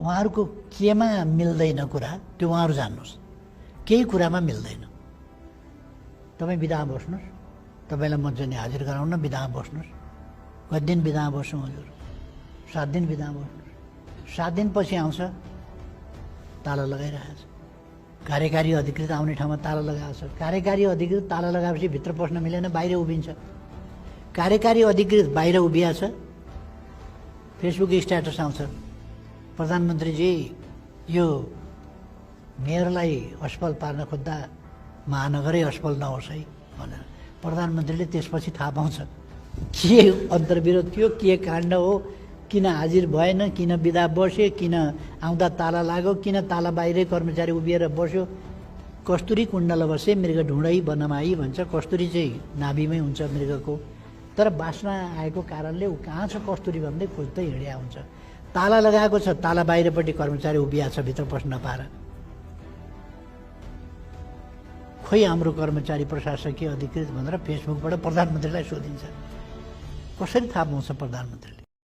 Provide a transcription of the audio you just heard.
उहाँहरूको केमा मिल्दैन कुरा त्यो उहाँहरू जान्नुहोस्। केही कुरामा मिल्दैन। तपाईँ बिदामा बस्नुहोस्, तपाईँलाई मजाले हाजिर गराउन बिदामा बस्नुहोस्। कति दिन बिदामा बस्छौँ हजुर? 7 दिन बिदामा बस्नुहोस्। 7 दिन पछि आउँछ, ताला लगाइरहेको छ। कार्यकारी अधिकृत आउने ठाउँमा ताला लगाएको छ। कार्यकारी अधिकृत ताला लगाएपछि भित्र पस्न मिलेन, बाहिर उभिन्छ। कार्यकारी अधिकृत बाहिर उभिया छ, फेसबुक स्ट्याटस आउँछ, प्रधानमन्त्रीजी यो मेयरलाई असफल पार्न खोज्दा महानगरै असफल नहोस् है भनेर प्रधानमन्त्रीले त्यसपछि थाहा पाउँछ के अन्तर्विरोध थियो, के काण्ड हो, किन हाजिर भएन, किन बिदा बस्यो, किन आउँदा ताला लाग्यो, किन ताला बाहिरै कर्मचारी उभिएर बस्यो। कस्तुरी कुण्डल बसे मृग ढुँडै बनमाई भन्छ। कस्तुरी चाहिँ नाभिमै हुन्छ मृगको, तर बास्ना आएको कारणले ऊ कहाँ छ कस्तुरी भन्दै खोज्दै हिँड्या हुन्छ। ताला लगाएको छ, ताला बाहिरपट्टि कर्मचारी उभिया छ भित्र पस्न नपाएर। खोइ हाम्रो कर्मचारी प्रशासकीय अधिकृत भनेर फेसबुकबाट प्रधानमन्त्रीलाई सोधिन्छ। कसरी थाहा पाउँछ प्रधानमन्त्रीले?